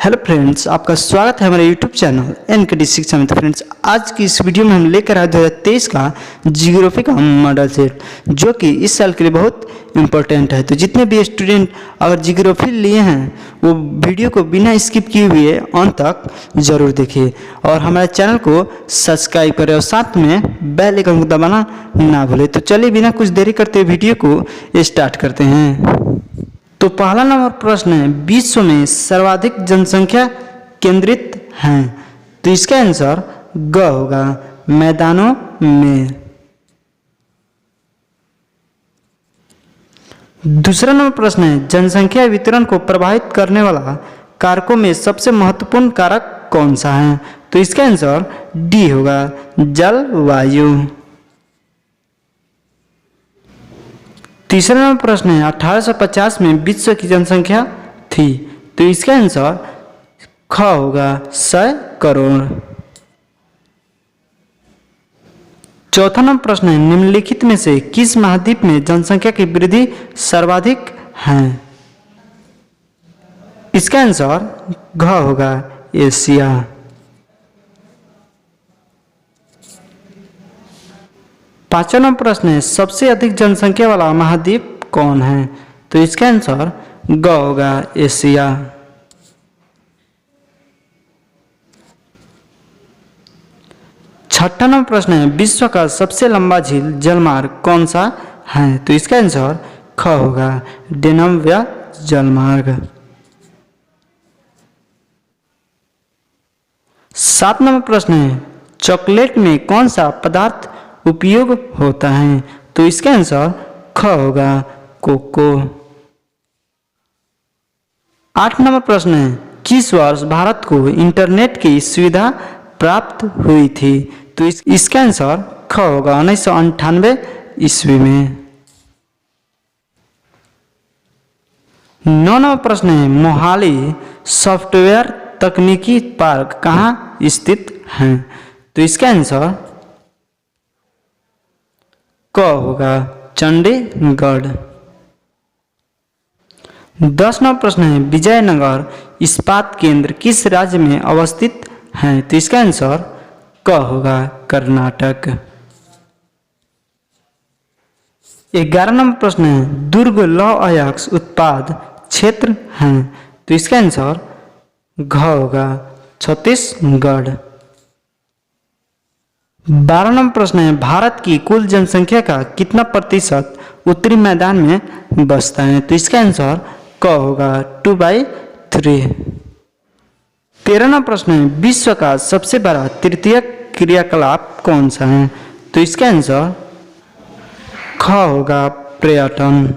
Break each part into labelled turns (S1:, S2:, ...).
S1: Hello friends, आपका स्वागत है हमारे यूट्यूब चैनल एनकेडी शिक्षा में। तो फ्रेंड्स, आज की इस वीडियो में हम लेकर आए 2023 का जियोग्राफी का मॉडल सेट, जो कि इस साल के लिए बहुत इंपॉर्टेंट है। तो जितने भी स्टूडेंट अगर जियोग्राफी लिए हैं वो वीडियो को बिना स्किप किए हुए अंत तक जरूर देखिए और हमारे चैनल को सब्सक्राइब करें और साथ में बेल आइकन को दबाना ना भूलें। तो चलिए बिना कुछ देरी करते वीडियो को स्टार्ट करते हैं। तो पहला नंबर प्रश्न है, विश्व में सर्वाधिक जनसंख्या केंद्रित हैं। तो इसका आंसर ग होगा, मैदानों में। दूसरा नंबर प्रश्न है, जनसंख्या वितरण को प्रभावित करने वाला कारकों में सबसे महत्वपूर्ण कारक कौन सा है। तो इसका आंसर डी होगा, जलवायु। तीसरा नंबर प्रश्न है, 1850 में विश्व की जनसंख्या थी। तो इसका आंसर ख होगा, 100 करोड़। चौथा नंबर प्रश्न है, निम्नलिखित में से किस महाद्वीप में जनसंख्या की वृद्धि सर्वाधिक है। इसका आंसर घ होगा, एशिया। पांचवा नंबर प्रश्न है, सबसे अधिक जनसंख्या वाला महाद्वीप कौन है। तो इसका आंसर ग होगा, एशिया। छठा नंबर प्रश्न है, विश्व का सबसे लंबा झील जलमार्ग कौन सा है। तो इसका आंसर ख होगा, डेनम्ब जलमार्ग। सात नंबर प्रश्न है, चॉकलेट में कौन सा पदार्थ उपयोग होता है। तो इसका आंसर ख होगा, कोको। 8 नंबर प्रश्न है, किस वर्ष भारत को इंटरनेट की सुविधा प्राप्त हुई थी। तो इसका आंसर ख होगा, 1998 ईस्वी में। 9 नंबर प्रश्न है, मोहाली सॉफ्टवेयर तकनीकी पार्क कहाँ स्थित है। तो इसका आंसर क होगा, चंडीगढ़। 10 नंबर प्रश्न है, विजयनगर इस्पात केंद्र किस राज्य में अवस्थित है। तो इसका आंसर क होगा, कर्नाटक। 11 नंबर प्रश्न है, दुर्ग लौह अयस्क उत्पाद क्षेत्र है। तो इसका आंसर घ होगा, छत्तीसगढ़। 12 नंबर प्रश्न है, भारत की कुल जनसंख्या का कितना प्रतिशत उत्तरी मैदान में बसता है। तो इसका आंसर क होगा, 2/3। 13 नंबर प्रश्न है, विश्व का सबसे बड़ा तृतीय क्रियाकलाप कौन सा है। तो इसका आंसर ख होगा, पर्यटन।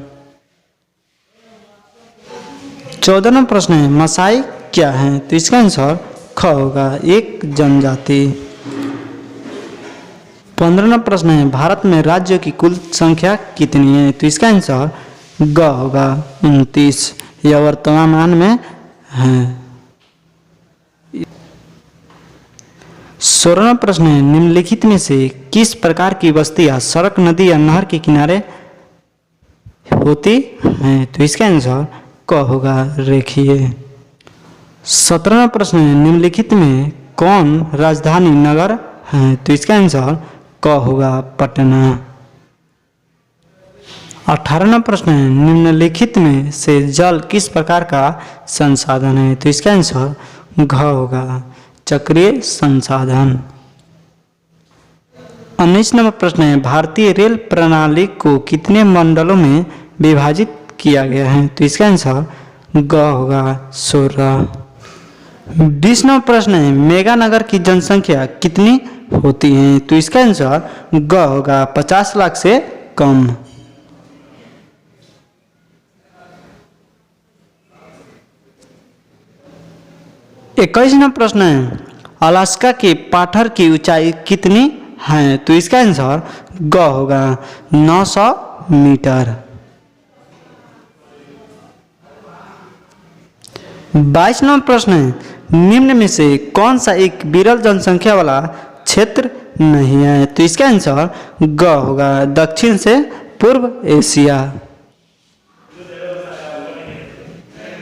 S1: 14 नंबर प्रश्न है, मसाई क्या है। तो इसका आंसर ख होगा, एक जनजाति। 15 नंबर प्रश्न है, भारत में राज्यों की कुल संख्या कितनी है। तो इसका आंसर ग होगा, 29। यह वर्तमान में है। 16 नंबर प्रश्न है, निम्नलिखित में से किस प्रकार की बस्तियां सड़क, नदी या नहर के किनारे होती हैं। तो इसका आंसर क होगा, रेखीय। 17 नंबर प्रश्न है, निम्नलिखित में कौन राजधानी नगर है। तो इसका आंसर क होगा, पटना। 18 नंबर प्रश्न है, निम्नलिखित में से जल किस प्रकार का संसाधन है। तो इसका आंसर घ होगा, चक्रीय संसाधन। 19 नंबर प्रश्न है, भारतीय रेल प्रणाली को कितने मंडलों में विभाजित किया गया है। तो इसका आंसर ग होगा, 16। 20 नंबर प्रश्न है, मेगानगर की जनसंख्या कितनी होती है। तो इसका आंसर ग होगा, 50 लाख से कम। 21 नंबर प्रश्न है, अलास्का के पठार की ऊंचाई कितनी है। तो इसका आंसर ग होगा, 900 मीटर। 22 नंबर प्रश्न है, निम्न में से कौन सा एक विरल जनसंख्या वाला क्षेत्र नहीं है। तो इसका आंसर ग होगा, दक्षिण से पूर्व एशिया।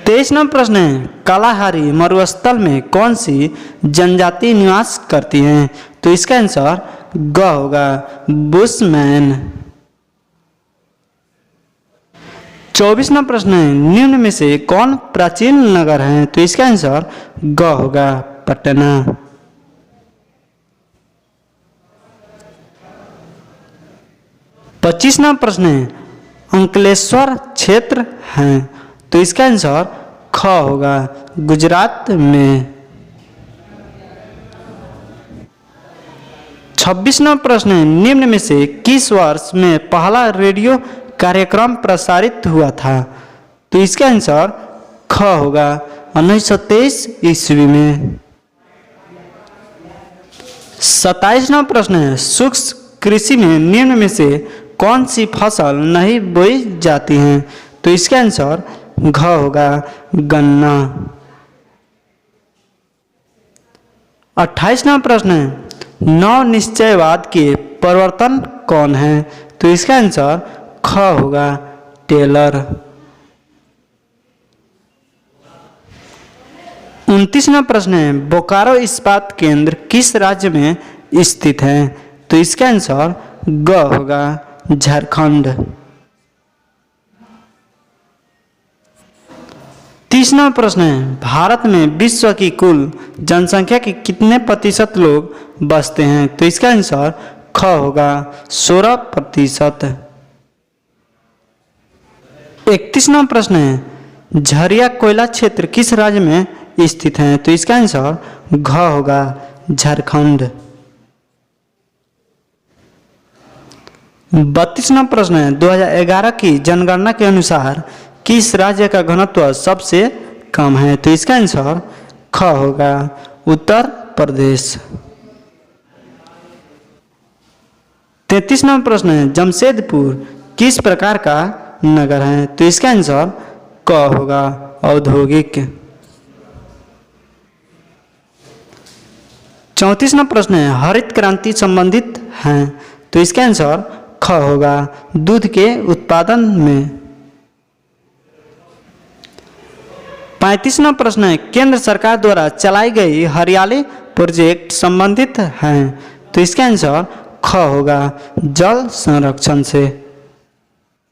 S1: 23 नंबर प्रश्न है, कालाहारी मरुस्थल में कौन सी जनजाति निवास करती है? तो इसका आंसर ग होगा, बुशमैन। 24 नंबर प्रश्न है, निम्न में से कौन प्राचीन नगर है? तो इसका आंसर ग होगा, पटना। 25 नंबर प्रश्न है, अंकलेश्वर क्षेत्र है? तो इसका आंसर ख होगा, गुजरात में। 26 नंबर प्रश्न है, निम्न में से किस वर्ष में पहला रेडियो कार्यक्रम प्रसारित हुआ था? तो इसका आंसर ख होगा, 1923 ईस्वी में। 27 नंबर प्रश्न है, सूक्ष्म कृषि में निम्न में से कौन सी फसल नहीं बोई जाती है? तो इसका आंसर घ होगा, गन्ना। 28 नंबर प्रश्न है, नव निश्चयवाद के प्रवर्तन कौन है? तो इसका आंसर ख होगा, टेलर। 29 नंबर प्रश्न है, बोकारो इस्पात केंद्र किस राज्य में स्थित है? तो इसका आंसर ग होगा, झारखंड। 30 नंबर प्रश्न है, भारत में विश्व की कुल जनसंख्या के कितने प्रतिशत लोग बसते हैं? तो इसका आंसर ख होगा, 16%। 31 नंबर प्रश्न है, झरिया कोयला क्षेत्र किस राज्य में स्थित है? तो इसका आंसर घ होगा, झारखंड। 32 नंबर प्रश्न है, 2011 की जनगणना के अनुसार किस राज्य का घनत्व सबसे कम है? तो इसका आंसर ख होगा, उत्तर प्रदेश। 33 नंबर प्रश्न है, जमशेदपुर किस प्रकार का नगर है? तो इसका आंसर क होगा, औद्योगिक। 34 नंबर प्रश्न है, हरित क्रांति संबंधित है? तो इसका आंसर ख होगा, दूध के उत्पादन में। 35 नंबर प्रश्न है, केंद्र सरकार द्वारा चलाई गई हरियाली प्रोजेक्ट संबंधित है? तो इसका आंसर ख होगा, जल संरक्षण से।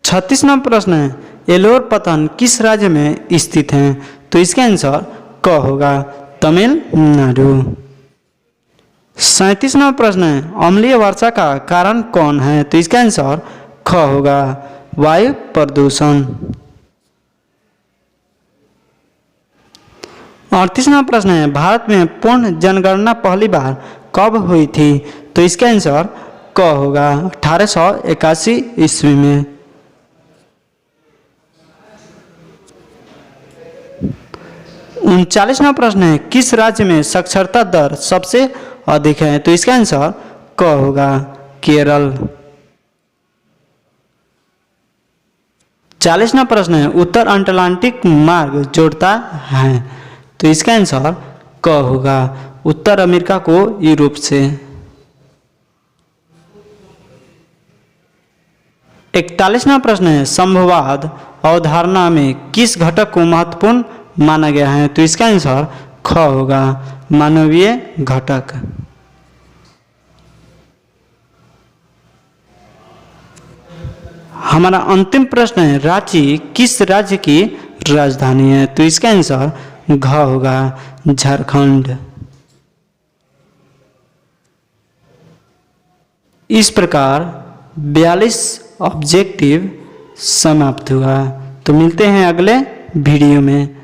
S1: 36 नंबर प्रश्न है, एलोर पतन किस राज्य में स्थित है? तो इसका आंसर क होगा, तमिलनाडु। 37 नंबर प्रश्न है, अम्लीय वर्षा का कारण कौन है? तो इसका आंसर ख होगा, वायु प्रदूषण। 38 नंबर प्रश्न है, भारत में पूर्ण जनगणना पहली बार कब हुई थी? तो इसका आंसर क होगा, 1881 ईस्वी में। 39वां प्रश्न है, किस राज्य में साक्षरता दर सबसे अधिक है? तो इसका आंसर क होगा, केरल। 40वां प्रश्न है, उत्तर अटलांटिक मार्ग जोड़ता है? तो इसका आंसर क होगा, उत्तर अमेरिका को यूरोप से। 41वां प्रश्न है, संभववाद अवधारणा में किस घटक को महत्वपूर्ण माना गया है? तो इसका आंसर ख होगा, मानवीय घटक। हमारा अंतिम प्रश्न है, रांची किस राज्य की राजधानी है? तो इसका आंसर घ होगा, झारखंड। इस प्रकार 42 ऑब्जेक्टिव समाप्त हुआ। तो मिलते हैं अगले वीडियो में।